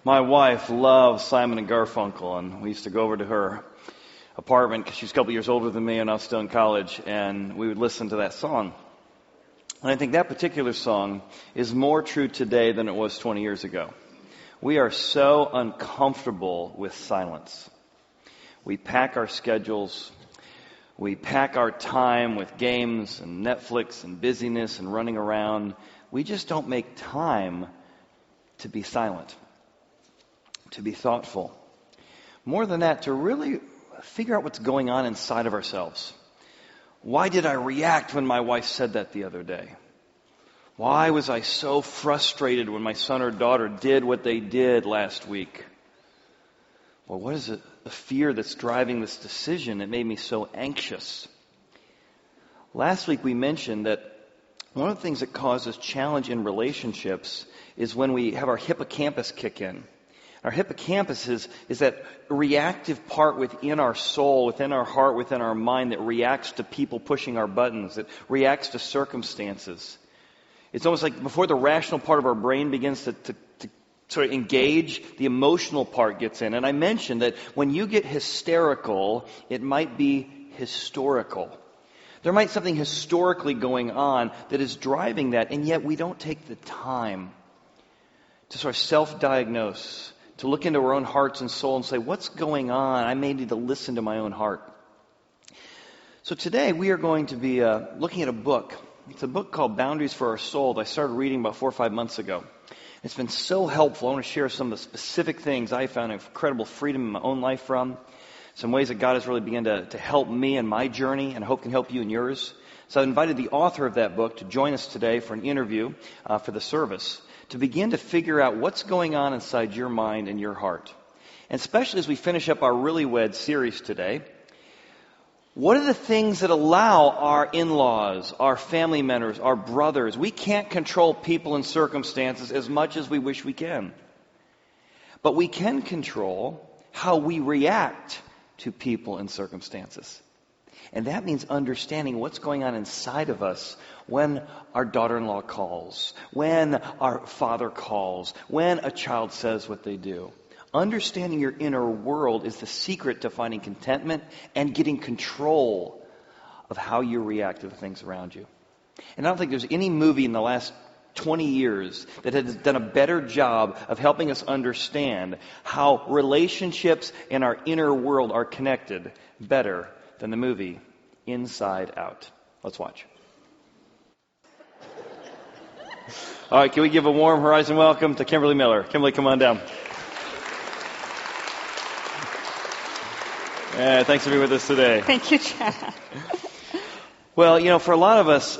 My wife loves Simon and Garfunkel, and we used to go over to her apartment because she's a couple years older than me and I was still in college, and we would listen to that song. And I think that particular song is more true today than it was 20 years ago. We are so uncomfortable with silence. We pack our schedules, we pack our time with games and Netflix and busyness and running around. We just don't make time to be silent, to be thoughtful. More than that, to really figure out what's going on inside of ourselves. Why did I react when my wife said that the other day? Why was I so frustrated when my son or daughter did what they did last week? Well, what is it, the fear that's driving this decision that made me so anxious? Last week we mentioned that one of the things that causes challenge in relationships is when we have our hippocampus kick in. Our hippocampus is that reactive part within our soul, within our heart, within our mind that reacts to people pushing our buttons, that reacts to circumstances. It's almost like before the rational part of our brain begins to sort of engage, the emotional part gets in. And I mentioned that when you get hysterical, it might be historical. There might be something historically going on that is driving that, and yet we don't take the time to sort of self-diagnose, to look into our own hearts and soul and say, what's going on? I may need to listen to my own heart. So today we are going to be looking at a book. It's a book called Boundaries for Our Soul that I started reading about 4 or 5 months ago. It's been so helpful. I want to share some of the specific things I found incredible freedom in my own life from. Some ways that God has really begun to help me in my journey, and I hope can help you in yours. So I invited the author of that book to join us today for an interview for the service, to begin to figure out what's going on inside your mind and your heart. And especially as we finish up our Really Wed series today, what are the things that allow our in-laws, our family members, our brothers? We can't control people and circumstances as much as we wish we can. But we can control how we react to people and circumstances. And that means understanding what's going on inside of us when our daughter-in-law calls, when our father calls, when a child says what they do. Understanding your inner world is the secret to finding contentment and getting control of how you react to the things around you. And I don't think there's any movie in the last 20 years that has done a better job of helping us understand how relationships and our inner world are connected better than the movie Inside Out. Let's watch. All right, can we give a warm Horizon welcome to Kimberly Miller? Kimberly, come on down. Thanks for being with us today. Thank you, Chad. Well, for a lot of us,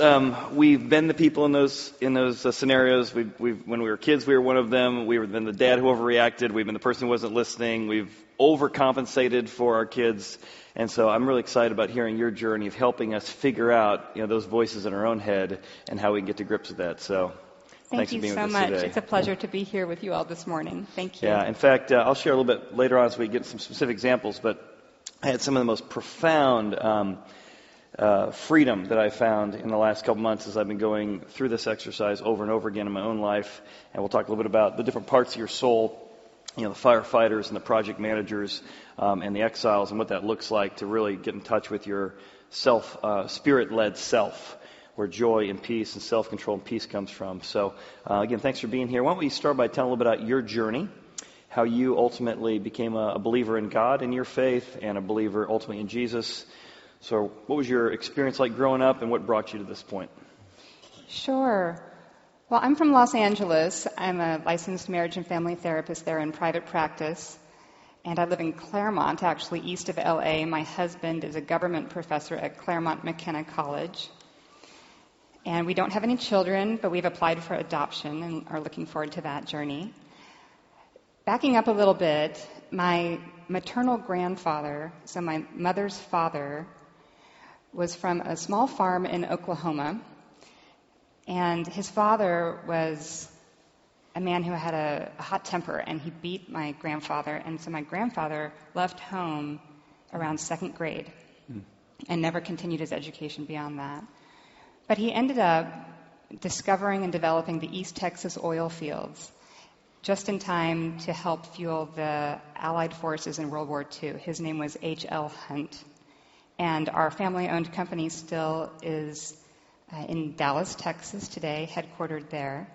we've been the people in those scenarios. When we were kids, we were one of them. We've been the dad who overreacted. We've been the person who wasn't listening. We've overcompensated for our kids. And so I'm really excited about hearing your journey of helping us figure out, those voices in our own head and how we can get to grips with that. So thanks for being with us today. Thank you so much. It's a pleasure to be here with you all this morning. Thank you. Yeah, in fact, I'll share a little bit later on as we get some specific examples, but I had some of the most profound freedom that I found in the last couple months as I've been going through this exercise over and over again in my own life. And we'll talk a little bit about the different parts of your soul, the firefighters and the project managers and the exiles and what that looks like to really get in touch with your spirit-led self, where joy and peace and self-control and peace comes from. So again, thanks for being here. Why don't we start by telling a little bit about your journey, how you ultimately became a believer in God in your faith and a believer ultimately in Jesus. So what was your experience like growing up and what brought you to this point? Sure. Well, I'm from Los Angeles. I'm a licensed marriage and family therapist there in private practice. And I live in Claremont, actually east of LA. My husband is a government professor at Claremont McKenna College. And we don't have any children, but we've applied for adoption and are looking forward to that journey. Backing up a little bit, my maternal grandfather, so my mother's father, was from a small farm in Oklahoma. And his father was a man who had a hot temper, and he beat my grandfather. And so my grandfather left home around second grade and never continued his education beyond that. But he ended up discovering and developing the East Texas oil fields just in time to help fuel the Allied forces in World War II. His name was H.L. Hunt. And our family-owned company still is in Dallas, Texas today, headquartered there.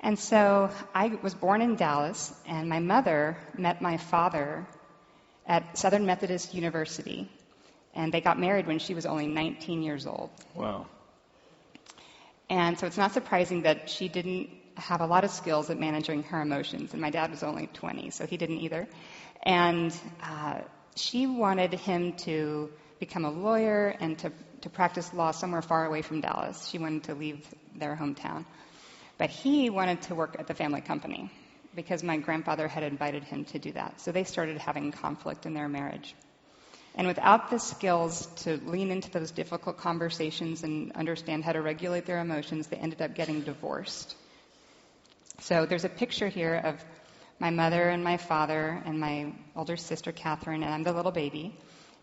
And so I was born in Dallas, and my mother met my father at Southern Methodist University. And they got married when she was only 19 years old. Wow. And so it's not surprising that she didn't have a lot of skills at managing her emotions. And my dad was only 20, so he didn't either. And she wanted him to become a lawyer and to practice law somewhere far away from Dallas. She wanted to leave their hometown. But he wanted to work at the family company because my grandfather had invited him to do that. So they started having conflict in their marriage. And without the skills to lean into those difficult conversations and understand how to regulate their emotions, they ended up getting divorced. So there's a picture here of my mother and my father and my older sister, Catherine, and I'm the little baby.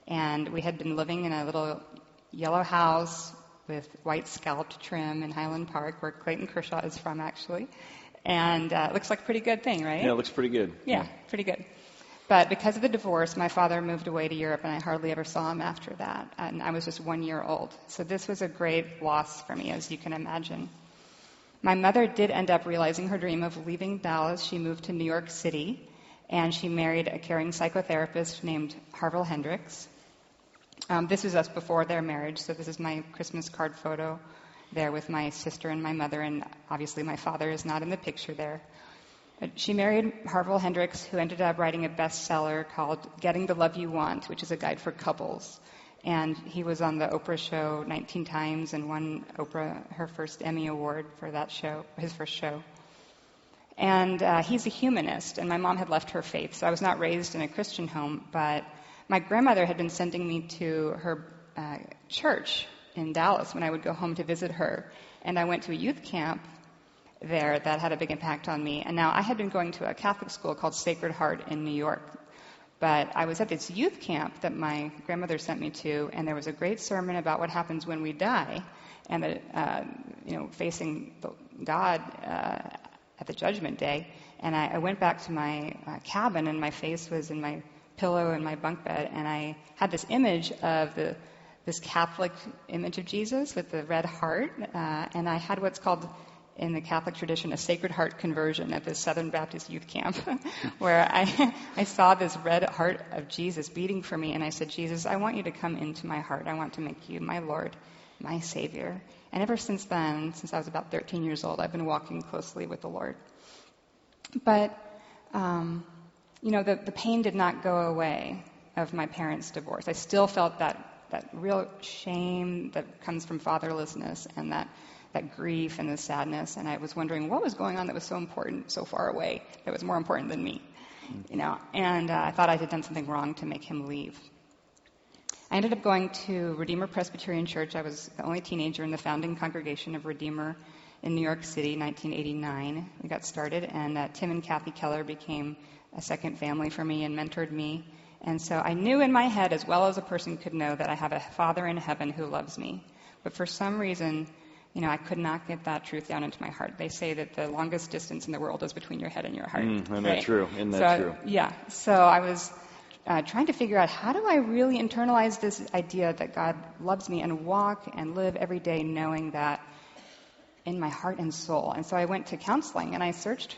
And we had been living in a little yellow house with white scalloped trim in Highland Park, where Clayton Kershaw is from, actually. And it looks like a pretty good thing, right? Yeah, it looks pretty good. Yeah, pretty good. But because of the divorce, my father moved away to Europe, and I hardly ever saw him after that. And I was just 1 year old. So this was a great loss for me, as you can imagine. My mother did end up realizing her dream of leaving Dallas. She moved to New York City, and she married a caring psychotherapist named Harville Hendricks. This is us before their marriage, so this is my Christmas card photo there with my sister and my mother, and obviously my father is not in the picture there. She married Harville Hendricks, who ended up writing a bestseller called Getting the Love You Want, which is a guide for couples. And he was on the Oprah show 19 times and won Oprah her first Emmy Award for that show, his first show. And he's a humanist, and my mom had left her faith, so I was not raised in a Christian home, but my grandmother had been sending me to her church in Dallas when I would go home to visit her. And I went to a youth camp there that had a big impact on me. And now I had been going to a Catholic school called Sacred Heart in New York. But I was at this youth camp that my grandmother sent me to, and there was a great sermon about what happens when we die, and that, facing God at the Judgment Day. And I went back to my cabin, and my face was in my pillow in my bunk bed, and I had this image of this Catholic image of Jesus with the red heart, and I had what's called in the Catholic tradition a Sacred Heart conversion at the Southern Baptist Youth Camp, where I saw this red heart of Jesus beating for me, and I said, Jesus, I want you to come into my heart. I want to make you my Lord, my Savior. And ever since then, since I was about 13 years old, I've been walking closely with the Lord. But, the pain did not go away of my parents' divorce. I still felt that real shame that comes from fatherlessness and that grief and the sadness, and I was wondering what was going on that was so important, so far away, that was more important than me, and I thought I had done something wrong to make him leave. I ended up going to Redeemer Presbyterian Church. I was the only teenager in the founding congregation of Redeemer in New York City, 1989. We got started, and Tim and Kathy Keller became a second family for me and mentored me. And so I knew in my head, as well as a person could know, that I have a Father in heaven who loves me. But for some reason, I could not get that truth down into my heart. They say that the longest distance in the world is between your head and your heart. Isn't that true? Isn't that true? Yeah. So I was trying to figure out, how do I really internalize this idea that God loves me and walk and live every day knowing that in my heart and soul? And so I went to counseling, and I searched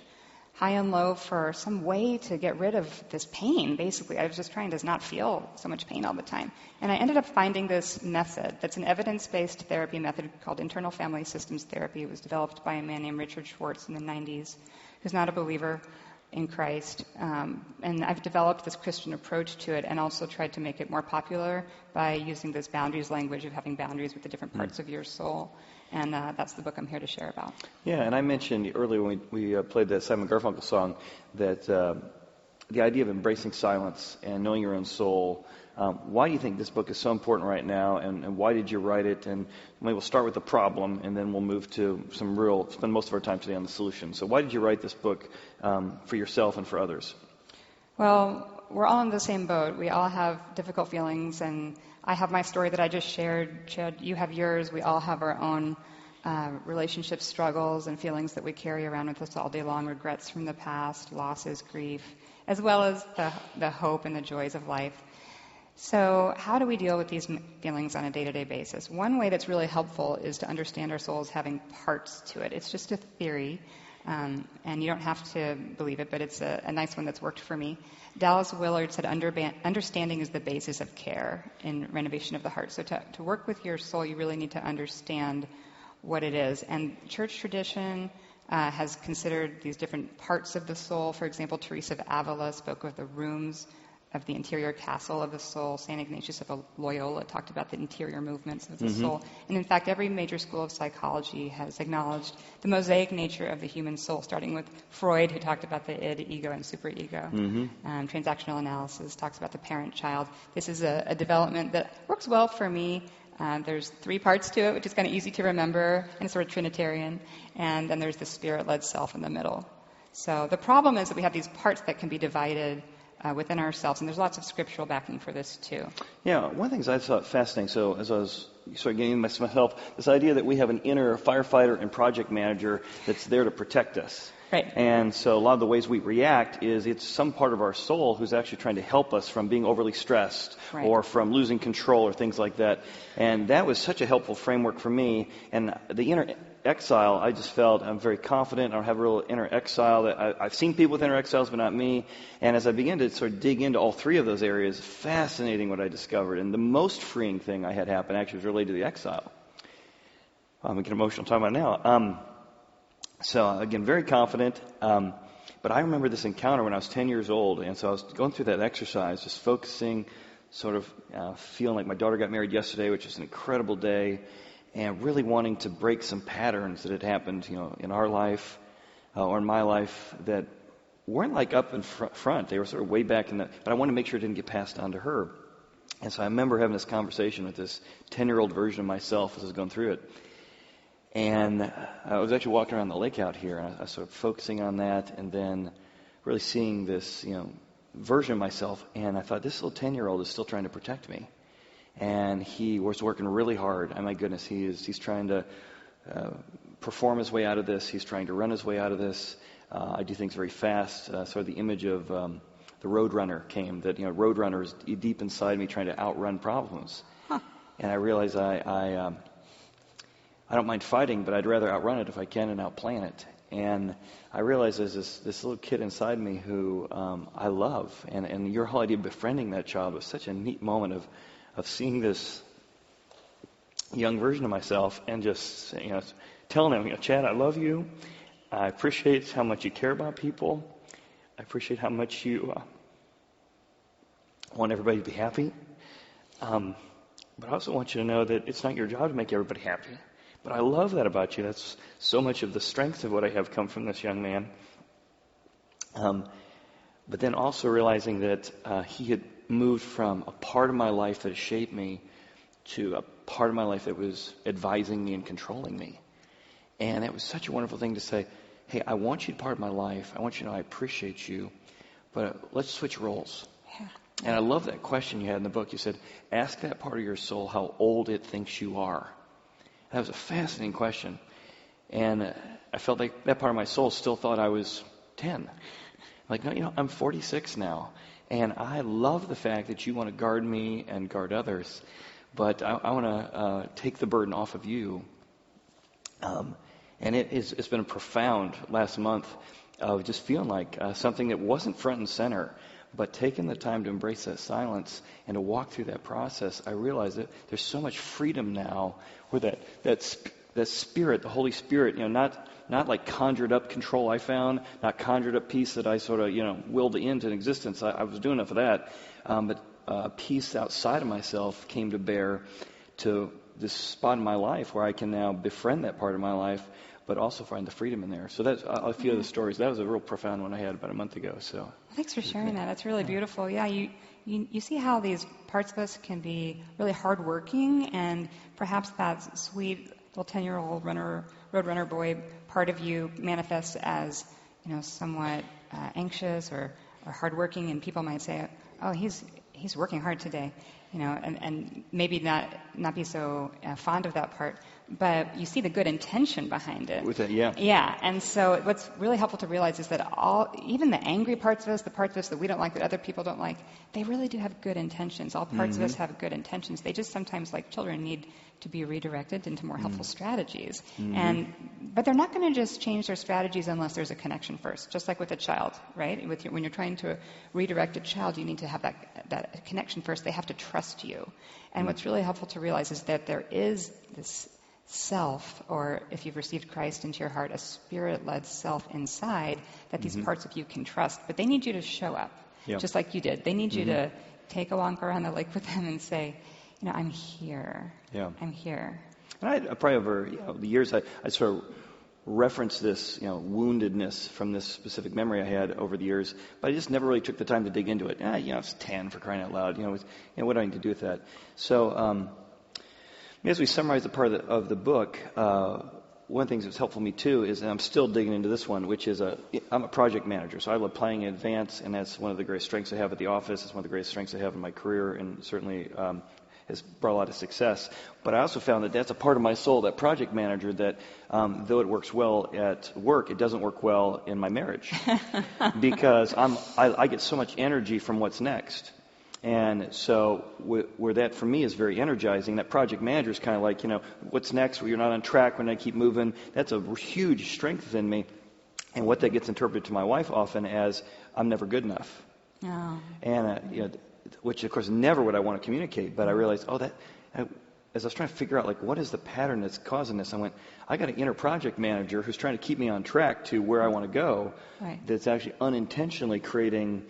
high and low for some way to get rid of this pain, basically. I was just trying to not feel so much pain all the time. And I ended up finding this method that's an evidence-based therapy method called internal family systems therapy. It was developed by a man named Richard Schwartz in the 90s, who's not a believer in Christ. And I've developed this Christian approach to it and also tried to make it more popular by using this boundaries language of having boundaries with the different parts of your soul. And that's the book I'm here to share about. Yeah, and I mentioned earlier when we played that Simon Garfunkel song that the idea of embracing silence and knowing your own soul. Why do you think this book is so important right now, and why did you write it? And maybe we'll start with the problem, and then we'll move to spend most of our time today on the solution. So why did you write this book for yourself and for others? Well, we're all in the same boat. We all have difficult feelings, and I have my story that I just shared. Chad, you have yours. We all have our own relationship struggles and feelings that we carry around with us all day long, regrets from the past, losses, grief, as well as the hope and the joys of life. So how do we deal with these feelings on a day-to-day basis? One way that's really helpful is to understand our soul as having parts to it. It's just a theory, and you don't have to believe it, but it's a nice one that's worked for me. Dallas Willard said, understanding is the basis of care in renovation of the heart. So to work with your soul, you really need to understand what it is. And church tradition has considered these different parts of the soul. For example, Teresa of Avila spoke of the rooms of the interior castle of the soul. St. Ignatius of Loyola talked about the interior movements of the soul. And in fact, every major school of psychology has acknowledged the mosaic nature of the human soul, starting with Freud, who talked about the id, ego, and superego. Transactional analysis talks about the parent-child. This is a development that works well for me. There's 3 parts to it, which is kind of easy to remember, and it's sort of Trinitarian. And then there's the spirit-led self in the middle. So the problem is that we have these parts that can be divided within ourselves, and there's lots of scriptural backing for this too. Yeah, one of the things I thought fascinating, so as I was sort of getting myself, this idea that we have an inner firefighter and project manager that's there to protect us. Right. And so a lot of the ways we react is it's some part of our soul who's actually trying to help us from being overly stressed or from losing control or things like that. And that was such a helpful framework for me. And the inner exile, I just felt I'm very confident. I don't have a real inner exile. I've seen people with inner exiles, but not me. And as I began to sort of dig into all 3 of those areas, fascinating what I discovered. And the most freeing thing I had happen actually was related to the exile. I'm getting emotional talking about it now. So again, very confident. But I remember this encounter when I was 10 years old. And so I was going through that exercise, just focusing, sort of feeling like my daughter got married yesterday, which was an incredible day. And really wanting to break some patterns that had happened, in our life or in my life that weren't like up in front. They were sort of way back but I wanted to make sure it didn't get passed on to her. And so I remember having this conversation with this 10-year-old version of myself as I was going through it. And I was actually walking around the lake out here, and I was sort of focusing on that, and then really seeing this, version of myself. And I thought, this little 10-year-old is still trying to protect me. And he was working really hard. Oh my goodness, he's trying to perform his way out of this. He's trying to run his way out of this. I do things very fast. Sort of the image of the Roadrunner came. That Roadrunner is deep inside me, trying to outrun problems. And I realized I don't mind fighting, but I'd rather outrun it if I can and outplan it. And I realized there's this little kid inside me who I love. And your whole idea of befriending that child was such a neat moment of seeing this young version of myself and just, telling him, Chad, I love you. I appreciate how much you care about people. I appreciate how much you want everybody to be happy. But I also want you to know that it's not your job to make everybody happy. But I love that about you. That's so much of the strength of what I have come from this young man. But then also realizing that he had moved from a part of my life that shaped me to a part of my life that was advising me and controlling me. And it was such a wonderful thing to say, hey, I want you to be part of my life. I want you to know I appreciate you, but let's switch roles. Yeah. And I love that question you had in the book. You said, ask that part of your soul how old it thinks you are. That was a fascinating question. And I felt like that part of my soul still thought I was 10. Like, no, I'm 46 now. And I love the fact that you want to guard me and guard others. But I want to take the burden off of you. And it's been a profound last month of just feeling like something that wasn't front and center, but taking the time to embrace that silence and to walk through that process. I realized that there's so much freedom now where that spirit, the Holy Spirit, not like conjured up control I found, not conjured up peace that I sort of, willed into existence. I was doing enough of that. But peace outside of myself came to bear to this spot in my life where I can now befriend that part of my life, but also find the freedom in there. So that's a few of the stories. That was a real profound one I had about a month ago. So thanks for sharing that. That's really beautiful. Yeah, you see how these parts of us can be really hardworking, and perhaps that sweet little 10-year-old roadrunner boy part of you manifests as somewhat anxious or hardworking, and people might say, oh, he's working hard today. and maybe not be so fond of that part, but you see the good intention behind it. With it, yeah. Yeah, and so what's really helpful to realize is that even the angry parts of us, the parts of us that we don't like, that other people don't like, they really do have good intentions. All parts of us have good intentions. They just sometimes, like children, need to be redirected into more helpful strategies. But they're not going to just change their strategies unless there's a connection first, just like with a child, right? When you're trying to redirect a child, you need to have that connection first. They have to trust you. And what's really helpful to realize is that there is this self, or if you've received Christ into your heart, a spirit-led self inside that these parts of you can trust. But they need you to show up, just like you did. They need you to take a walk around the lake with them and say, I'm here. Yeah. I'm here. And I probably over the years, I sort of referenced this, woundedness from this specific memory I had over the years, but I just never really took the time to dig into it. It's 10 for crying out loud. What do I need to do with that? So, as we summarize the part of the book, one of the things that's helpful to me too is, and I'm still digging into this one, which is I'm a project manager, so I love planning in advance, and that's one of the greatest strengths I have at the office. It's one of the greatest strengths I have in my career, and certainly has brought a lot of success. But I also found that that's a part of my soul, that project manager, that though it works well at work, it doesn't work well in my marriage because I get so much energy from what's next. And so where that for me is very energizing, that project manager is kind of like, what's next? Well, you're not on track when I keep moving. That's a huge strength in me. And what that gets interpreted to my wife often as, I'm never good enough. Oh. And, which of course never would I want to communicate, but I realized, as I was trying to figure out, what is the pattern that's causing this, I went, I got an inner project manager who's trying to keep me on track to where I want to go, right, that's actually unintentionally creating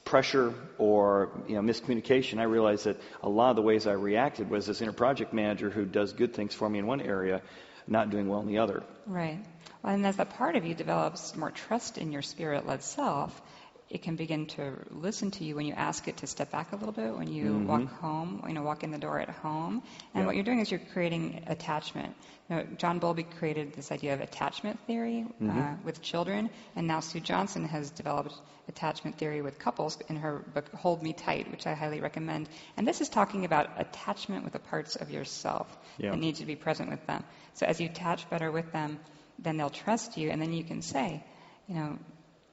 pressure or miscommunication. I realized that a lot of the ways I reacted was this inner project manager who does good things for me in one area, not doing well in the other. Right. Well, and as that part of you develops more trust in your spirit-led self, it can begin to listen to you when you ask it to step back a little bit, when you walk home, walk in the door at home. And what you're doing is you're creating attachment. John Bowlby created this idea of attachment theory with children, and now Sue Johnson has developed attachment theory with couples in her book, Hold Me Tight, which I highly recommend. And this is talking about attachment with the parts of yourself that need to be present with them. So as you attach better with them, then they'll trust you, and then you can say,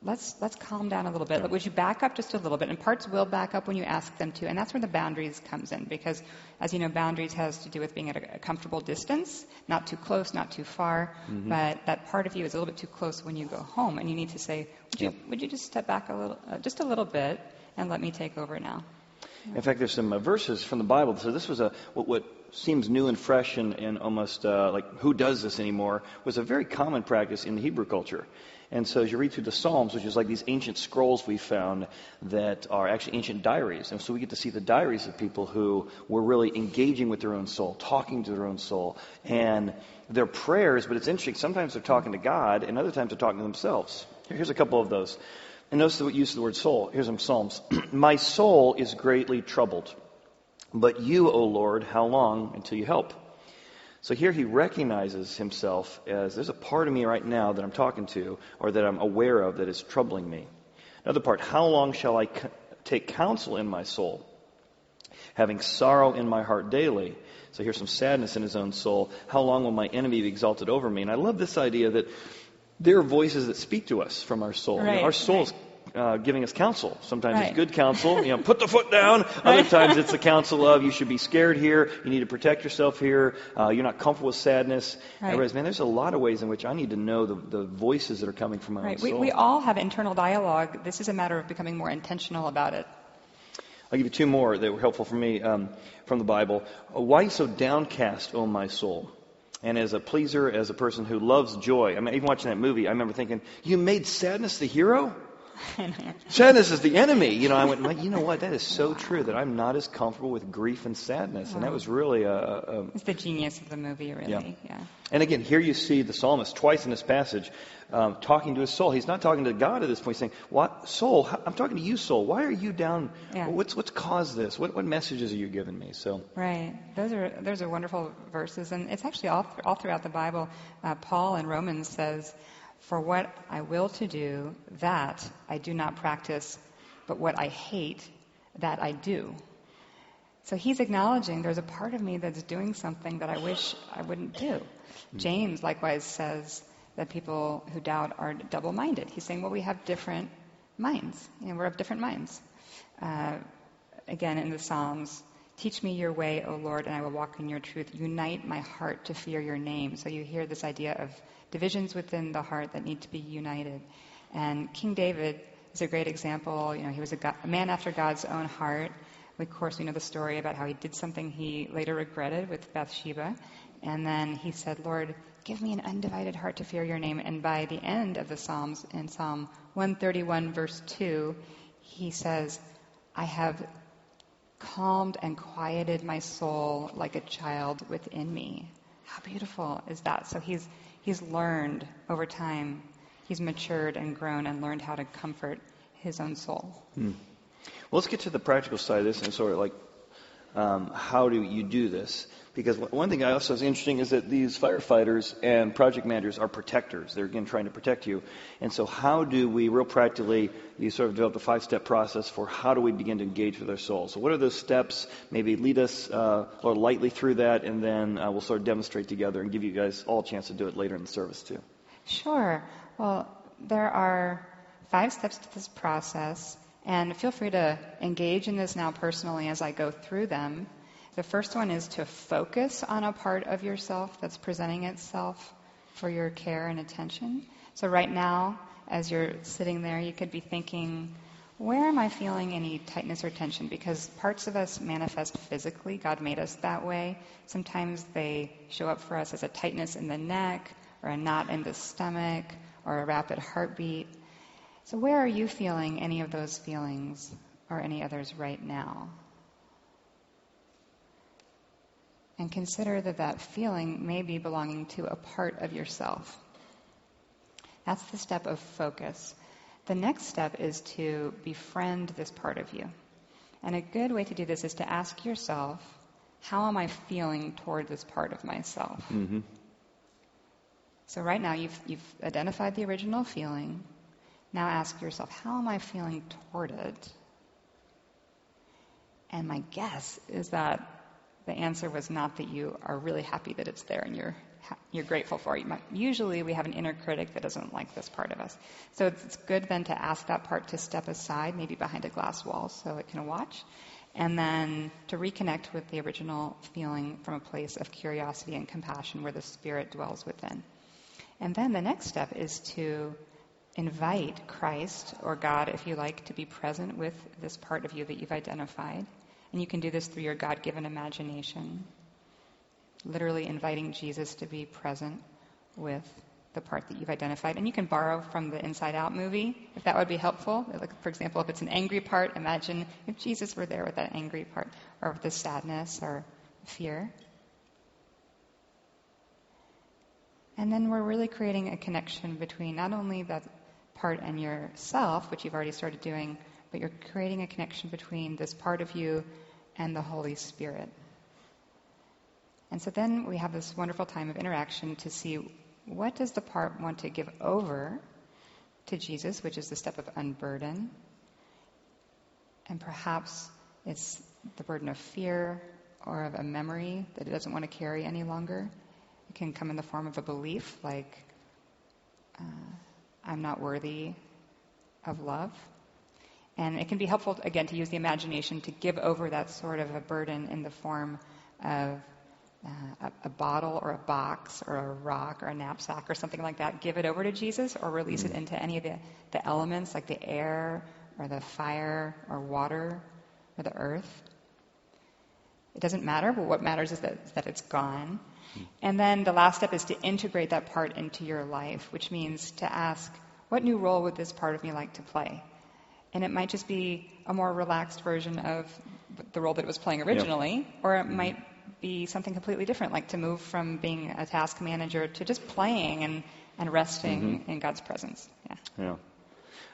Let's calm down a little bit. Would you back up just a little bit? And parts will back up when you ask them to. And that's where the boundaries comes in. Because, as you know, boundaries has to do with being at a comfortable distance. Not too close, not too far. But that part of you is a little bit too close when you go home. And you need to say, would you just step back a little, just a little bit, and let me take over now? In fact, there's some verses from the Bible. So this was what seems new and fresh and almost like who does this anymore, was a very common practice in the Hebrew culture. And so as you read through the Psalms, which is like these ancient scrolls we found that are actually ancient diaries. And so we get to see the diaries of people who were really engaging with their own soul, talking to their own soul. And their prayers, but it's interesting, sometimes they're talking to God and other times they're talking to themselves. Here's a couple of those. And notice the use of the word soul. Here's some Psalms. My soul is greatly troubled. But you, O Lord, how long until you help? So here he recognizes himself as, there's a part of me right now that I'm talking to, or that I'm aware of, that is troubling me. Another part, how long shall I take counsel in my soul, having sorrow in my heart daily? So here's some sadness in his own soul. How long will my enemy be exalted over me? And I love this idea that there are voices that speak to us from our soul. Right, our soul's giving us counsel. Sometimes it's good counsel, put the foot down. Other times it's the counsel of, you should be scared here, you need to protect yourself here, you're not comfortable with sadness. I realize, there's a lot of ways in which I need to know the voices that are coming from my own soul. We all have internal dialogue. This is a matter of becoming more intentional about it. I'll give you two more that were helpful for me from the Bible. Why are you so downcast, O my soul? And as a pleaser, as a person who loves joy, even watching that movie, I remember thinking, you made sadness the hero? Sadness is the enemy. I went, you know what? That is so true, that I'm not as comfortable with grief and sadness. And that was really it's the genius of the movie, really. Yeah. And again, here you see the psalmist twice in this passage talking to his soul. He's not talking to God at this point. He's saying, "What soul? I'm talking to you, soul. Why are you down? Yeah. What's caused this? What messages are you giving me?" So right, those are wonderful verses, and it's actually all throughout the Bible. Paul in Romans says, "For what I will to do, that I do not practice, but what I hate, that I do." So he's acknowledging there's a part of me that's doing something that I wish I wouldn't do. James likewise says that people who doubt are double-minded. He's saying, well, we have different minds. We're of different minds. Again, in the Psalms, teach me your way, O Lord, and I will walk in your truth. Unite my heart to fear your name. So you hear this idea of divisions within the heart that need to be united. And King David is a great example. He was a man after God's own heart. Of course, we know the story about how he did something he later regretted with Bathsheba. And then he said, Lord, give me an undivided heart to fear your name. And by the end of the Psalms, in Psalm 131, verse 2, he says, I have calmed and quieted my soul like a child within me. How beautiful is that? So he's learned over time. He's matured and grown and learned how to comfort his own soul. Well, let's get to the practical side of this and sort of like how do you do this? Because one thing I also is interesting is that these firefighters and project managers are protectors. They're, again, trying to protect you. And so how do we, real practically, you sort of develop a 5-step process for how do we begin to engage with our soul? So what are those steps? Maybe lead us lightly through that, and then we'll sort of demonstrate together and give you guys all a chance to do it later in the service, too. Sure. Well, there are 5 steps to this process, and feel free to engage in this now personally as I go through them. The first one is to focus on a part of yourself that's presenting itself for your care and attention. So right now, as you're sitting there, you could be thinking, where am I feeling any tightness or tension? Because parts of us manifest physically. God made us that way. Sometimes they show up for us as a tightness in the neck, or a knot in the stomach, or a rapid heartbeat. So where are you feeling any of those feelings or any others right now? And consider that feeling may be belonging to a part of yourself. That's the step of focus. The next step is to befriend this part of you. And a good way to do this is to ask yourself, how am I feeling toward this part of myself? Mm-hmm. So right now you've identified the original feeling. Now ask yourself, how am I feeling toward it? And my guess is that the answer was not that you are really happy that it's there and you're grateful for it. Usually we have an inner critic that doesn't like this part of us. So it's good then to ask that part to step aside, maybe behind a glass wall so it can watch, and then to reconnect with the original feeling from a place of curiosity and compassion where the Spirit dwells within. And then the next step is to invite Christ, or God, if you like, to be present with this part of you that you've identified. And you can do this through your God-given imagination, literally inviting Jesus to be present with the part that you've identified. And you can borrow from the Inside Out movie, if that would be helpful. Like, for example, if it's an angry part, imagine if Jesus were there with that angry part, or with the sadness or fear. And then we're really creating a connection between not only that part and yourself, which you've already started doing, but you're creating a connection between this part of you and the Holy Spirit. And so then we have this wonderful time of interaction to see, what does the part want to give over to Jesus, which is the step of unburden. And perhaps it's the burden of fear or of a memory that it doesn't want to carry any longer. It can come in the form of a belief like, I'm not worthy of love. And it can be helpful, again, to use the imagination to give over that sort of a burden in the form of a bottle or a box or a rock or a knapsack or something like that. Give it over to Jesus, or release it into any of the elements like the air or the fire or water or the earth. It doesn't matter, but what matters is that it's gone. And then the last step is to integrate that part into your life, which means to ask, what new role would this part of me like to play? And it might just be a more relaxed version of the role that it was playing originally, or it might be something completely different, like to move from being a task manager to just playing and resting in God's presence. Yeah.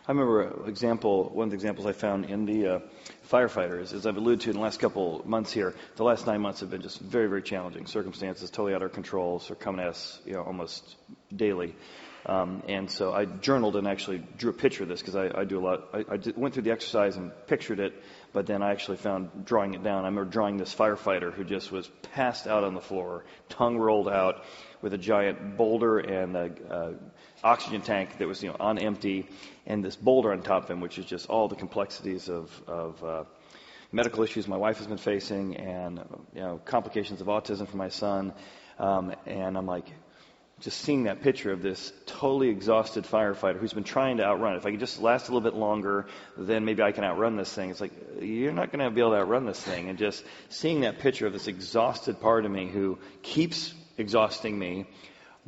I remember one of the examples I found in the firefighters, as I've alluded to in the last couple months here, the last 9 months have been just very, very challenging. Circumstances totally out of our control, so coming at us, almost daily. And so I journaled and actually drew a picture of this because I do a lot. Went through the exercise and pictured it, but then I actually found drawing it down. I remember drawing this firefighter who just was passed out on the floor, tongue rolled out, with a giant boulder and a oxygen tank that was on empty, and this boulder on top of him, which is just all the complexities of medical issues my wife has been facing, and complications of autism for my son. And I'm like, just seeing that picture of this totally exhausted firefighter who's been trying to outrun it. If I could just last a little bit longer, then maybe I can outrun this thing. It's like, you're not going to be able to outrun this thing. And just seeing that picture of this exhausted part of me who keeps exhausting me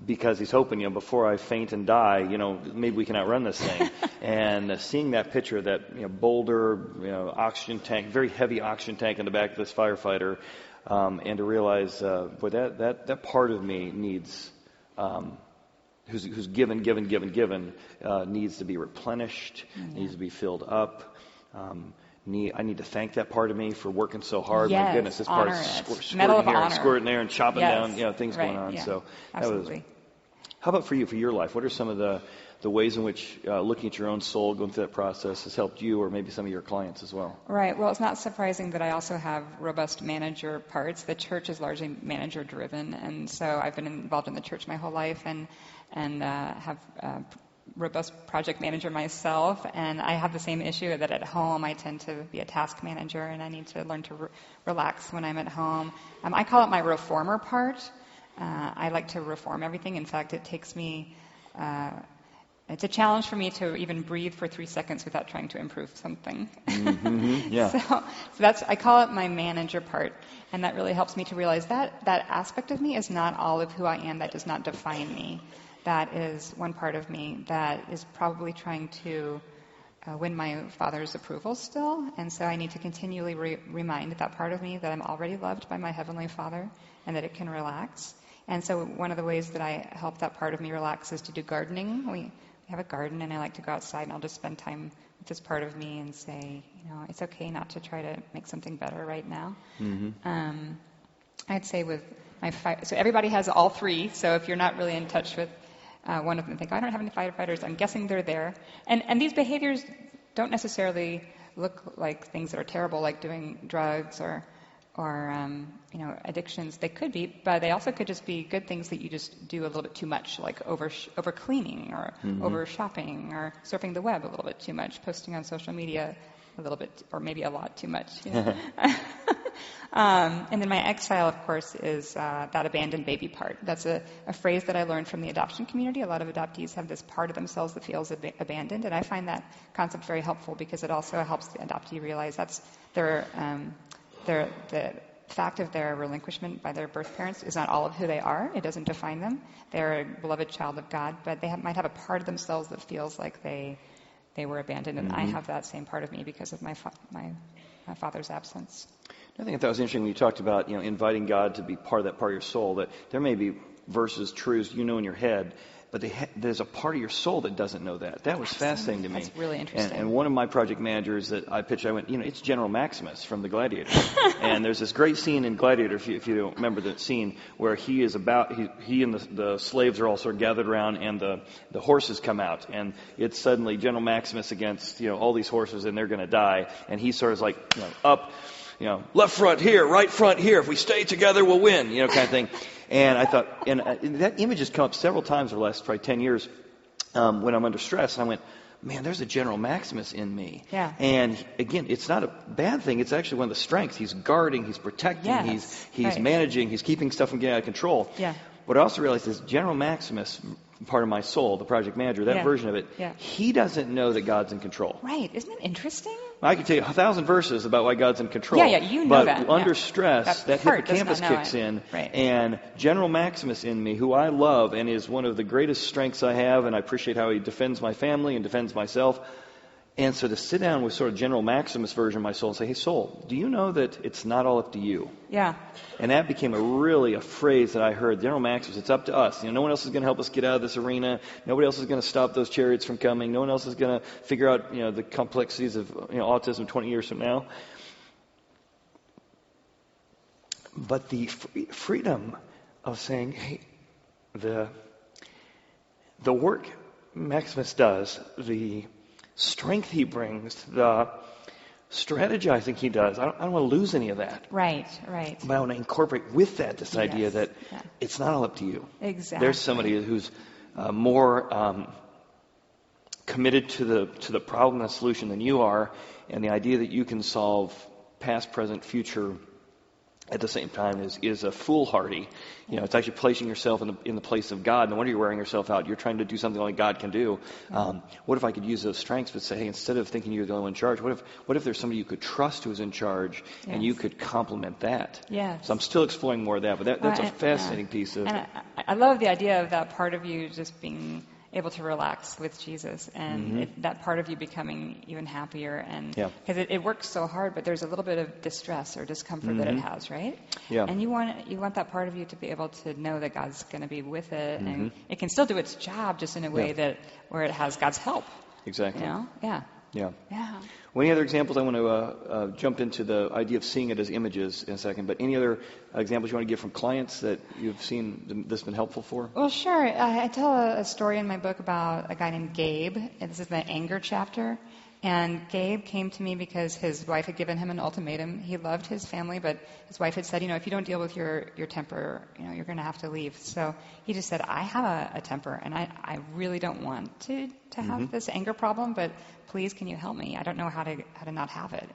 because he's hoping, before I faint and die, maybe we can outrun this thing. And seeing that picture of that, boulder, oxygen tank, very heavy oxygen tank in the back of this firefighter, and to realize, boy, that part of me needs, who's given, needs to be replenished, needs to be filled up. I need to thank that part of me for working so hard. Yes, my goodness, this part squirting here and squirting there and chopping down, things right, going on. Yeah, So absolutely. How about for you, for your life? What are some of the ways in which looking at your own soul, going through that process, has helped you or maybe some of your clients as well? Right. Well, it's not surprising that I also have robust manager parts. The church is largely manager-driven, and so I've been involved in the church my whole life and have robust project manager myself, and I have the same issue that at home I tend to be a task manager, and I need to learn to relax when I'm at home. I call it my reformer part. I like to reform everything. In fact, it takes me, it's a challenge for me to even breathe for 3 seconds without trying to improve something. Mm-hmm. Yeah. So I call it my manager part, and that really helps me to realize that aspect of me is not all of who I am. That does not define me. That is one part of me that is probably trying to win my Father's approval still. And so I need to continually remind that part of me that I'm already loved by my Heavenly Father and that it can relax. And so one of the ways that I help that part of me relax is to do gardening. We have a garden, and I like to go outside, and I'll just spend time with this part of me and say, it's okay not to try to make something better right now. Mm-hmm. I'd say with so everybody has all three. So if you're not really in touch with one of them, think, I don't have any firefighters. I'm guessing they're there. And these behaviors don't necessarily look like things that are terrible, like doing drugs or addictions. They could be, but they also could just be good things that you just do a little bit too much, like over cleaning or over shopping or surfing the web a little bit too much, posting on social media a little bit, or maybe a lot too much. And then my exile, of course, is that abandoned baby part. That's a phrase that I learned from the adoption community. A lot of adoptees have this part of themselves that feels abandoned, and I find that concept very helpful because it also helps the adoptee realize that's the fact of their relinquishment by their birth parents is not all of who they are. It doesn't define them. They're a beloved child of God, but they might have a part of themselves that feels like they were abandoned, and I have that same part of me because of my father's absence. I think that was interesting when you talked about inviting God to be part of that part of your soul, that there may be verses, truths in your head, but there's a part of your soul that doesn't know that. That was fascinating to me. That's really interesting. And one of my project managers that I pitched, I went, it's General Maximus from the Gladiator. And there's this great scene in Gladiator, if you don't remember the scene, where he and the slaves are all sort of gathered around, and the horses come out, and it's suddenly General Maximus against all these horses, and they're going to die, and he sort of like up. Left front here, right front here. If we stay together, we'll win, kind of thing. And I thought, and that image has come up several times over the last probably 10 years when I'm under stress. And I went, man, there's a General Maximus in me. Yeah. And again, it's not a bad thing. It's actually one of the strengths. He's guarding, he's protecting, yes. he's right. managing, he's keeping stuff from getting out of control. Yeah. What I also realized is General Maximus, part of my soul, the project manager, that version of it, he doesn't know that God's in control. Right. Isn't it interesting? I could tell you 1,000 verses about why God's in control. Yeah, you know but that. But under stress, that hippocampus kicks in, right. and General Maximus in me, who I love and is one of the greatest strengths I have, and I appreciate how he defends my family and defends myself. And so to sit down with sort of General Maximus version of my soul and say, hey, soul, do you know that it's not all up to you? Yeah. And that became a phrase that I heard, General Maximus, it's up to us. No one else is going to help us get out of this arena. Nobody else is going to stop those chariots from coming. No one else is going to figure out, the complexities of autism 20 years from now. But the freedom of saying, hey, the work Maximus does, the strength he brings, the strategizing he does, I don't want to lose any of that. Right. But I want to incorporate with that this idea that it's not all up to you. Exactly. There's somebody who's more committed to the problem and the solution than you are, and the idea that you can solve past, present, future at the same time is a foolhardy. It's actually placing yourself in the place of God. No wonder you're wearing yourself out. You're trying to do something only God can do. What if I could use those strengths but say, hey, instead of thinking you're the only one in charge, what if there's somebody you could trust who is in charge and you could complement that? Yes. So I'm still exploring more of that, but that's a fascinating piece of and I love the idea of that part of you just being able to relax with Jesus, and that part of you becoming even happier, and because it works so hard, but there's a little bit of distress or discomfort that it has, right? Yeah. And you want that part of you to be able to know that God's going to be with it, and it can still do its job, just in a way that where it has God's help. Exactly. Yeah. Well, any other examples? I want to jump into the idea of seeing it as images in a second, but any other examples you want to give from clients that you've seen that's been helpful for? Well, sure. I tell a story in my book about a guy named Gabe, and this is the anger chapter. And Gabe came to me because his wife had given him an ultimatum. He loved his family, but his wife had said, if you don't deal with your temper, you're going to have to leave. So he just said, I have a temper, and I really don't want to have this anger problem, but please, can you help me? I don't know how to not have it.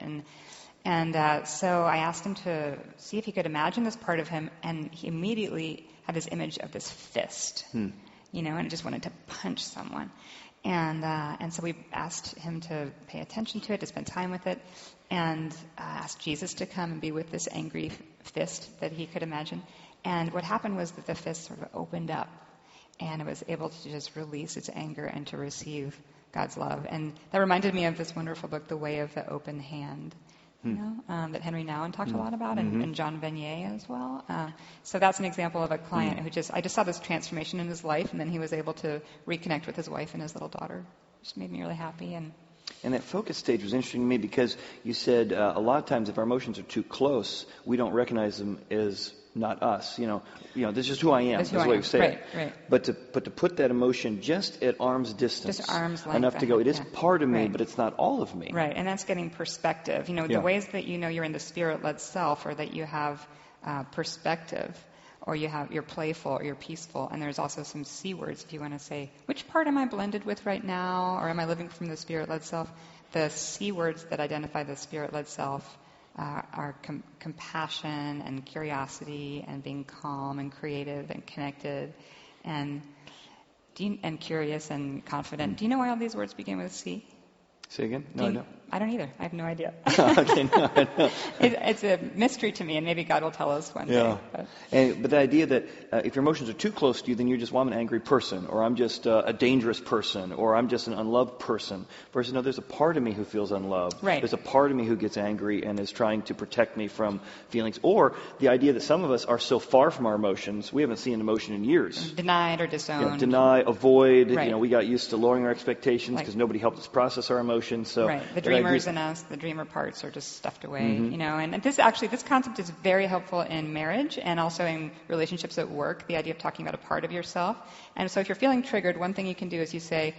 And so I asked him to see if he could imagine this part of him, and he immediately had this image of this fist, and he just wanted to punch someone. And so we asked him to pay attention to it, to spend time with it, and asked Jesus to come and be with this angry fist that he could imagine. And what happened was that the fist sort of opened up, and it was able to just release its anger and to receive God's love. And that reminded me of this wonderful book, The Way of the Open Hand, that Henry Nouwen talked a lot about, and John Vanier as well. So that's an example of a client who I just saw this transformation in his life, and then he was able to reconnect with his wife and his little daughter. It just made me really happy. And that focus stage was interesting to me because you said a lot of times if our emotions are too close, we don't recognize them as not us. This is just who I am. That's the way you say it. Right. But to put that emotion just at arm's distance, just arm's length, enough to go, it is part of me, but it's not all of me. Right, and that's getting perspective. The ways that you're in the spirit-led self, or that you have perspective, or you're playful, or you're peaceful. And there's also some C words if you want to say, which part am I blended with right now, or am I living from the spirit-led self? The C words that identify the spirit-led self are compassion and curiosity and being calm and creative and connected and curious and confident. Do you know why all these words begin with C? Say again? No, I don't. I don't either. I have no idea. Okay, no, I know. It's a mystery to me, and maybe God will tell us one day. But the idea that if your emotions are too close to you, then you're just, well, I'm an angry person, or I'm just a dangerous person, or I'm just an unloved person. Versus, no, there's a part of me who feels unloved. Right. There's a part of me who gets angry and is trying to protect me from feelings. Or the idea that some of us are so far from our emotions, we haven't seen an emotion in years. Denied or disowned. Deny, avoid. Right. We got used to lowering our expectations because nobody helped us process our emotions. So right. The dreamers in us, the dreamer parts are just stuffed away, and this concept is very helpful in marriage and also in relationships at work, the idea of talking about a part of yourself. And so if you're feeling triggered, one thing you can do is you say,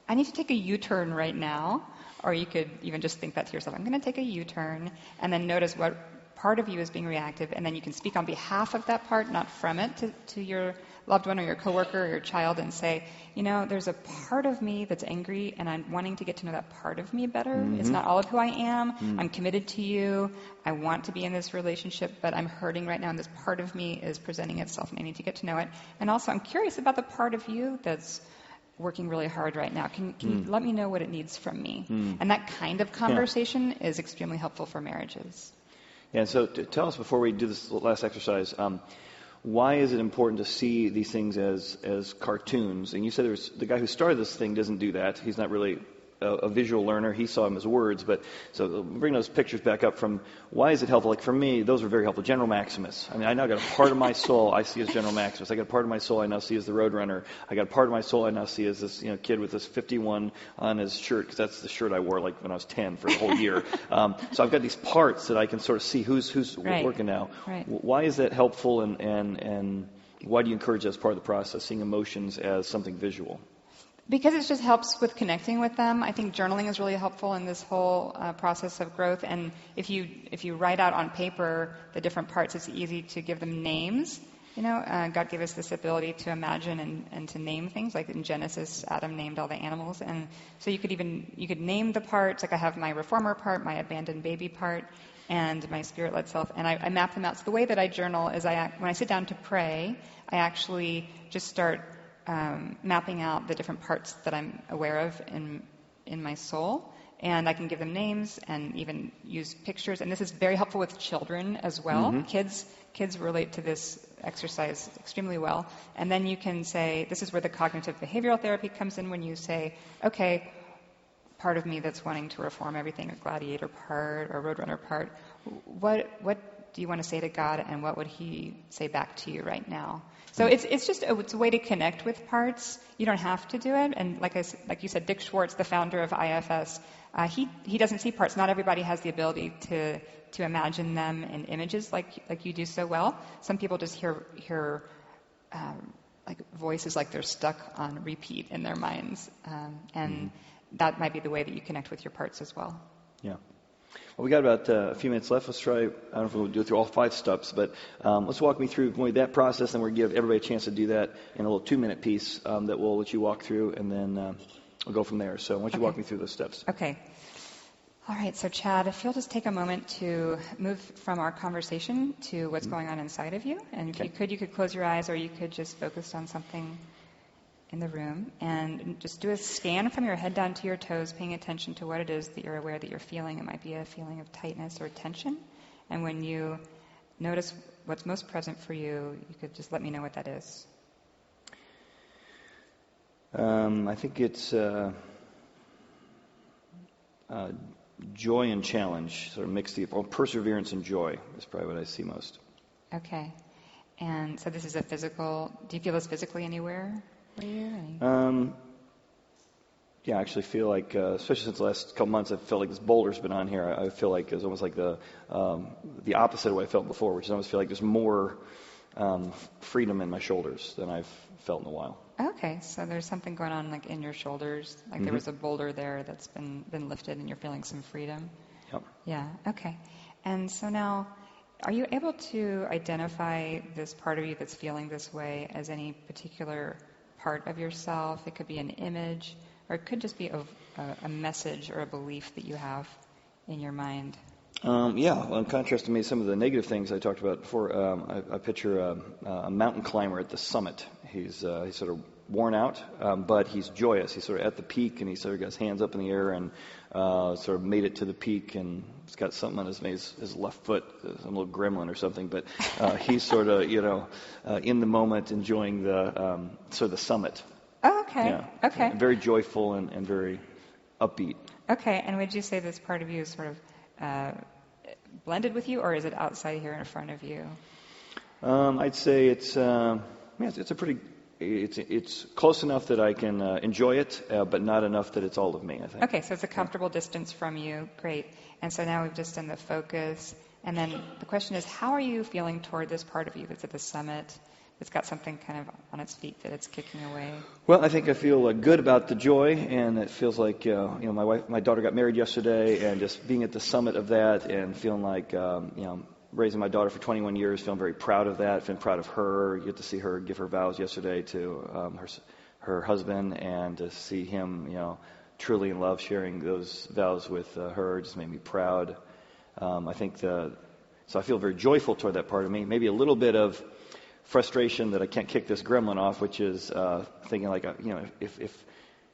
I need to take a U-turn right now, or you could even just think that to yourself, I'm going to take a U-turn, and then notice what part of you is being reactive, and then you can speak on behalf of that part, not from it, to your loved one or your coworker or your child, and say, there's a part of me that's angry, and I'm wanting to get to know that part of me better. It's not all of who I am. I'm committed to you. I want to be in this relationship, but I'm hurting right now, and this part of me is presenting itself, and I need to get to know it. And also, I'm curious about the part of you that's working really hard right now. Can you let me know what it needs from me? And that kind of conversation is extremely helpful for marriages. Yeah, and so tell us before we do this last exercise, why is it important to see these things as cartoons? And you said the guy who started this thing doesn't do that. He's not really a visual learner. He saw them as words. But so bring those pictures back up from why is it helpful? Like for me, those are very helpful. General Maximus. I now got a part of my soul I see as General Maximus. I got a part of my soul I now see as the Roadrunner. I got a part of my soul I now see as this kid with this 51 on his shirt, because that's the shirt I wore like when I was 10 for a whole year. So I've got these parts that I can sort of see who's right. working now. Right. Why is that helpful and Why do you encourage that as part of the process, seeing emotions as something visual? Because it just helps with connecting with them. I think journaling is really helpful in this whole process of growth. And if you write out on paper the different parts, it's easy to give them names. God gave us this ability to imagine and to name things. Like in Genesis, Adam named all the animals, and so you could name the parts. Like I have my reformer part, my abandoned baby part, and my spirit-led self, and I map them out. So the way that I journal is when I sit down to pray, I actually just start mapping out the different parts that I'm aware of in my soul, and I can give them names and even use pictures. And this is very helpful with children as well. Mm-hmm. Kids relate to this exercise extremely well. And then you can say, this is where the cognitive behavioral therapy comes in, when you say, okay, part of me that's wanting to reform everything, a gladiator part or roadrunner part, what do you want to say to God, and what would he say back to you right now? So it's a way to connect with parts. You don't have to do it. And like you said, Dick Schwartz, the founder of IFS, he doesn't see parts. Not everybody has the ability to imagine them in images like you do so well. Some people just hear like voices like they're stuck on repeat in their minds, and that might be the way that you connect with your parts as well. Yeah. Well, we got about a few minutes left. Let's try, I don't know if we'll do it through all 5 steps, but let's walk me through that process, and we'll give everybody a chance to do that in a little 2-minute piece that we'll let you walk through, and then we'll go from there. So why don't you walk me through those steps? Okay. All right. So, Chad, if you'll just take a moment to move from our conversation to what's going on inside of you. And if you could close your eyes, or you could just focus on something in the room, and just do a scan from your head down to your toes, paying attention to what it is that you're aware that you're feeling. It might be a feeling of tightness or tension. And when you notice what's most present for you, you could just let me know what that is. I think it's joy and challenge, sort of mixed together. Perseverance and joy is probably what I see most. Okay. And so this is a physical, do you feel this physically anywhere? Yeah, I actually feel like, especially since the last couple months, I felt like this boulder's been on here. I feel like it's almost like the opposite of what I felt before, which is I almost feel like there's more freedom in my shoulders than I've felt in a while. Okay, so there's something going on like in your shoulders, like there was a boulder there that's been lifted, and you're feeling some freedom. Yep. Yeah. Okay. And so now, are you able to identify this part of you that's feeling this way as any particular part of yourself? It could be an image, or it could just be a message or a belief that you have in your mind. Well, in contrast to maybe some of the negative things I talked about before, I picture a mountain climber at the summit. He's sort of worn out, but he's joyous. He's sort of at the peak, and he sort of got his hands up in the air and sort of made it to the peak, and he's got something on his left foot, some little gremlin or something, but he's sort of, in the moment, enjoying the sort of the summit. Oh, okay. Yeah. Okay. Very joyful and very upbeat. Okay, and would you say this part of you is sort of blended with you, or is it outside here in front of you? I'd say it's a pretty. It's close enough that I can enjoy it, but not enough that it's all of me, I think. Okay, so it's a comfortable distance from you. Great. And so now we've just done the focus. And then the question is, how are you feeling toward this part of you that's at the summit, that's got something kind of on its feet that it's kicking away? Well, I think I feel good about the joy, and it feels like, my daughter got married yesterday, and just being at the summit of that and feeling like, raising my daughter for 21 years, feeling very proud of that, feeling proud of her. You get to see her give her vows yesterday to her husband, and to see him, truly in love, sharing those vows with her, just made me proud. I think so I feel very joyful toward that part of me. Maybe a little bit of frustration that I can't kick this gremlin off, which is thinking like, if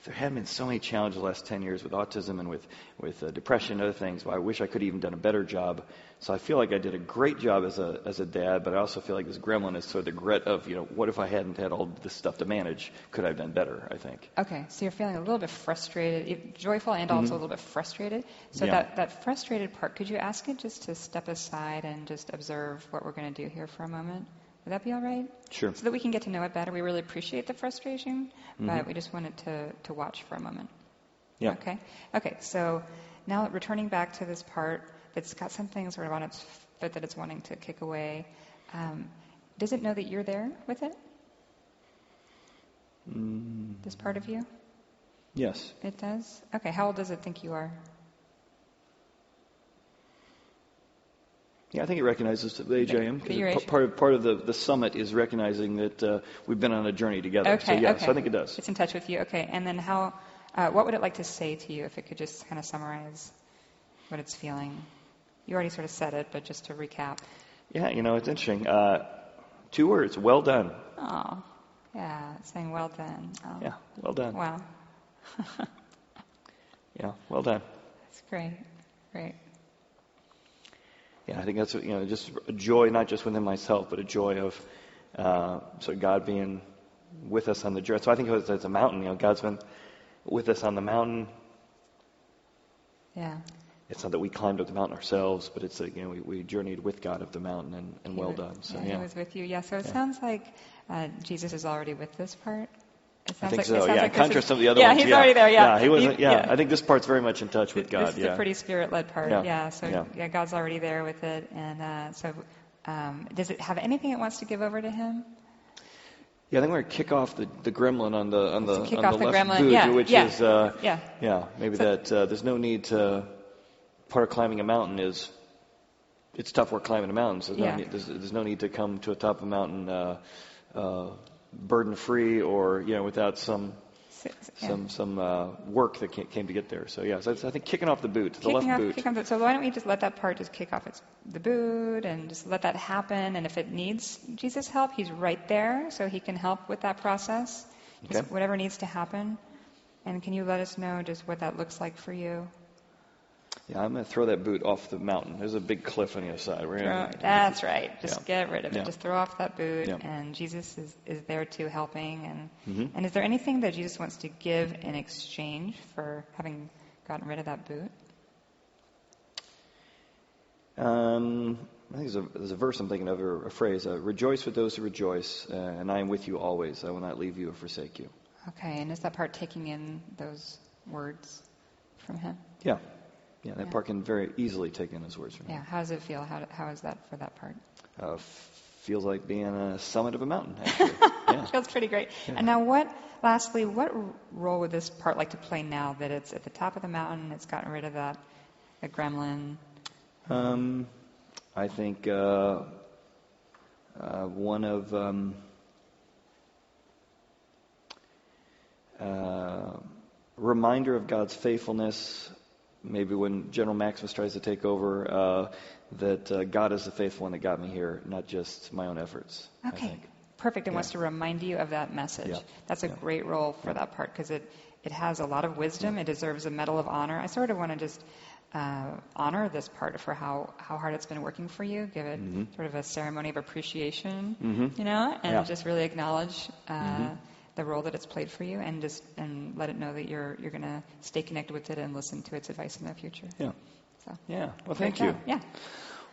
there hadn't been so many challenges the last 10 years with autism and with depression and other things, I wish I could have even done a better job. So I feel like I did a great job as a dad, but I also feel like this gremlin is sort of the regret of, what if I hadn't had all this stuff to manage? Could I have done better, I think. Okay, so you're feeling a little bit frustrated, joyful and also a little bit frustrated. So that frustrated part, could you ask it just to step aside and just observe what we're going to do here for a moment? Would that be all right? Sure. So that we can get to know it better. We really appreciate the frustration, but we just wanted to watch for a moment. Yeah. Okay, so now returning back to this part that's got something sort of on its foot that it's wanting to kick away, does it know that you're there with it? This part of you? Yes. It does? Okay, how old does it think you are? Yeah, I think it recognizes the age I am. Your age. Part of the summit is recognizing that we've been on a journey together. Okay, So I think it does. It's in touch with you. Okay, and then what would it like to say to you if it could just kind of summarize what it's feeling? You already sort of said it, but just to recap. Yeah, it's interesting. 2 words, well done. Oh, yeah, it's saying well done. Oh. Yeah, well done. Wow. Yeah, well done. That's great. Great. Yeah, I think that's just a joy, not just within myself, but a joy of sort of God being with us on the journey. So I think it's a mountain. God's been with us on the mountain. Yeah. It's not that we climbed up the mountain ourselves, but it's that we journeyed with God up the mountain, and well done. So He was with you. Yeah. So it sounds like Jesus is already with this part. I think so. Yeah, in contrast to some of the other yeah, ones. He's already there. Yeah, he wasn't. Yeah, I think this part's very much in touch with God. This is a pretty spirit-led part. So God's already there with it, and so does it have anything it wants to give over to Him? Yeah, I think we're going to kick off the gremlin on the left gremlin. boot, is maybe that there's no need to. Part of climbing a mountain is it's tough work climbing a mountain. So there's no need to come to the top of a mountain burden-free or without some work that came to get there. So so I think kicking off the boot, the left boot. So why don't we just let that part just kick off the boot and just let that happen? And if it needs Jesus' help, He's right there, so He can help with that process. Just whatever needs to happen. And can you let us know just what that looks like for you? Yeah, I'm going to throw that boot off the mountain. There's a big cliff on the other side. That's right. Just get rid of it. Just throw off that boot, Yeah. and Jesus is there too, helping. And is there anything that Jesus wants to give in exchange for having gotten rid of that boot? I think there's a verse I'm thinking of, or a phrase. Rejoice with those who rejoice, and I am with you always. I will not leave you or forsake you. Okay, and is that part taking in those words from Him? Yeah. Yeah, that part can very easily take in those words from Him. Yeah, how does it feel? How is that for that part? Feels like being on a summit of a mountain, actually. Yeah. Feels pretty great. Yeah. And now lastly, what role would this part like to play now that it's at the top of the mountain, it's gotten rid of the gremlin? I think one of reminder of God's faithfulness. Maybe when General Maximus tries to take over, that God is the faithful one that got me here, not just my own efforts. Okay, perfect. It wants to remind you of that message. Yeah. That's a great role for that part because it has a lot of wisdom. It deserves a medal of honor. I sort of want to just honor this part for how hard it's been working for you. Give it sort of a ceremony of appreciation, and just really acknowledge the role that it's played for you, and let it know that you're going to stay connected with it and listen to its advice in the future. Yeah. So. Yeah. Well, thank you. Yeah.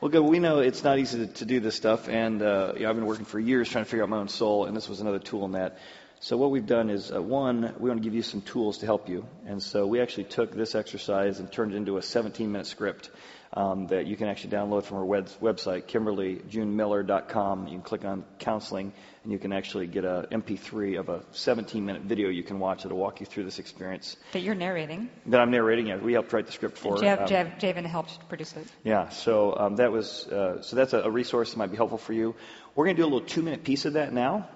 Well, good. We know it's not easy to do this stuff, and I've been working for years trying to figure out my own soul, and this was another tool in that. So what we've done is, one, we want to give you some tools to help you. And so we actually took this exercise and turned it into a 17-minute script that you can actually download from our website, KimberlyJuneMiller.com. You can click on counseling, and you can actually get a MP3 of a 17-minute video you can watch that'll walk you through this experience. That you're narrating. That I'm narrating, yeah. We helped write the script for it. Javen helped produce it. Yeah, so that's a resource that might be helpful for you. We're going to do a little 2-minute piece of that now.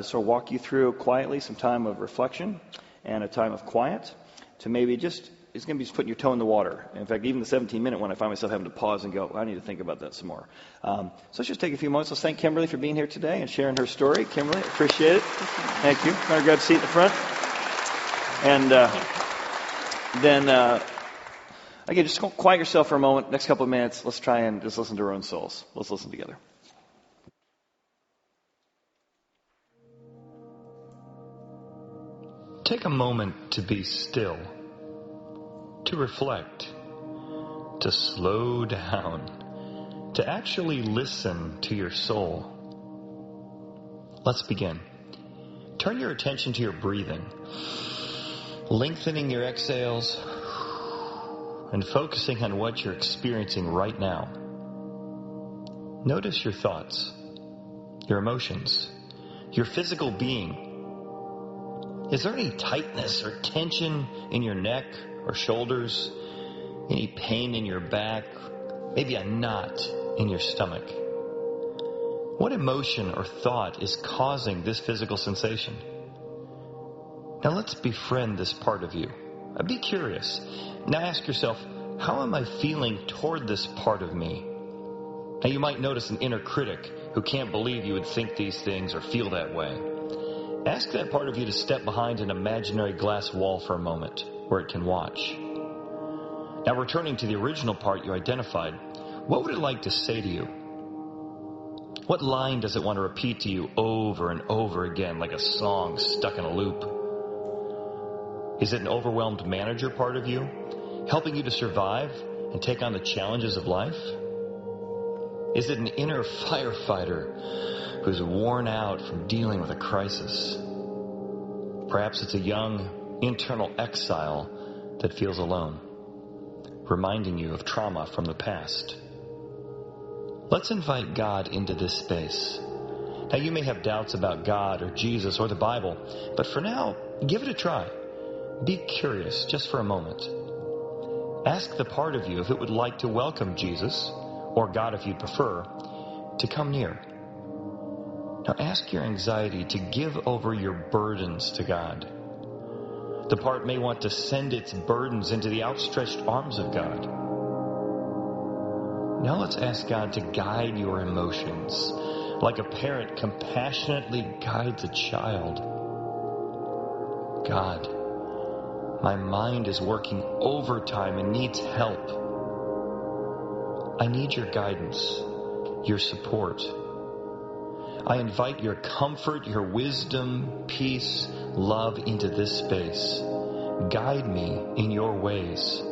So I'll walk you through quietly some time of reflection and a time of quiet to maybe it's going to be just putting your toe in the water. In fact, even the 17-minute one, I find myself having to pause and go, I need to think about that some more. So let's just take a few moments. Let's thank Kimberly for being here today and sharing her story. Kimberly, appreciate it. Thank you. I'm going to grab a seat in the front. And then, again, just quiet yourself for a moment. Next couple of minutes, let's try and just listen to our own souls. Let's listen together. Take a moment to be still, to reflect, to slow down, to actually listen to your soul. Let's begin. Turn your attention to your breathing, lengthening your exhales and focusing on what you're experiencing right now. Notice your thoughts. your emotions, your physical being. Is there any tightness or tension in your neck or shoulders? Any pain in your back? Maybe a knot in your stomach? What emotion or thought is causing this physical sensation? Now let's befriend this part of you. Be curious. Now ask yourself, how am I feeling toward this part of me? Now you might notice an inner critic who can't believe you would think these things or feel that way. Ask that part of you to step behind an imaginary glass wall for a moment where it can watch. Now returning to the original part you identified, what would it like to say to you? What line does it want to repeat to you over and over again like a song stuck in a loop? Is it an overwhelmed manager part of you, helping you to survive and take on the challenges of life? Is it an inner firefighter who's worn out from dealing with a crisis? Perhaps it's a young internal exile that feels alone, reminding you of trauma from the past. Let's invite God into this space. Now you may have doubts about God or Jesus or the Bible, but for now, give it a try. Be curious just for a moment. Ask the part of you if it would like to welcome Jesus, or God if you'd prefer, to come near. Now ask your anxiety to give over your burdens to God. The part may want to send its burdens into the outstretched arms of God. Now let's ask God to guide your emotions, like a parent compassionately guides a child. God, my mind is working overtime and needs help. I need your guidance, your support. I invite your comfort, your wisdom, peace, love into this space. Guide me in your ways.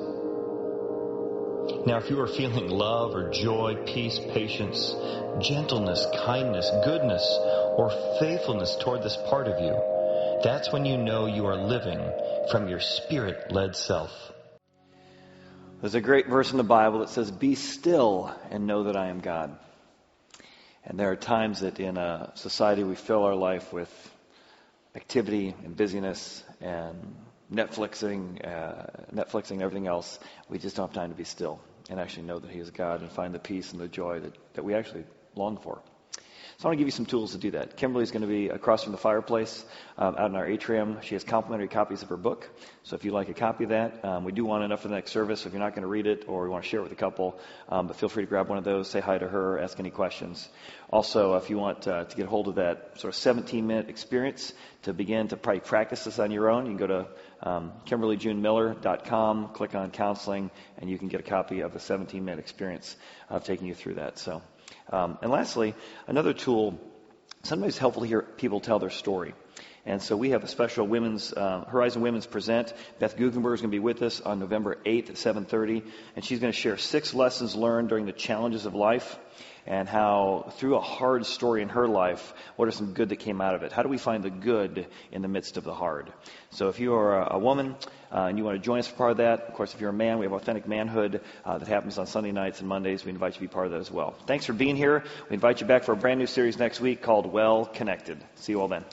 Now, if you are feeling love or joy, peace, patience, gentleness, kindness, goodness, or faithfulness toward this part of you, that's when you know you are living from your spirit-led self. There's a great verse in the Bible that says, "Be still and know that I am God." And there are times that in a society we fill our life with activity and busyness and Netflixing, everything else. We just don't have time to be still and actually know that He is God and find the peace and the joy that we actually long for. So I want to give you some tools to do that. Kimberly's going to be across from the fireplace out in our atrium. She has complimentary copies of her book. So if you'd like a copy of that, we do want enough for the next service. So if you're not going to read it or you want to share it with a couple, but feel free to grab one of those, say hi to her, ask any questions. Also, if you want to get a hold of that sort of 17-minute experience to begin to probably practice this on your own, you can go to KimberlyJuneMiller.com, click on counseling, and you can get a copy of the 17-minute experience of taking you through that. So. And lastly, another tool, sometimes it's helpful to hear people tell their story. And so we have a special Horizon Women's Present. Beth Guggenberg is going to be with us on November 8th at 7:30. And she's going to share 6 lessons learned during the challenges of life and how through a hard story in her life, what are some good that came out of it? How do we find the good in the midst of the hard? So if you are a woman and you want to join us for part of that, of course, if you're a man, we have Authentic Manhood that happens on Sunday nights and Mondays. We invite you to be part of that as well. Thanks for being here. We invite you back for a brand new series next week called Well Connected. See you all then.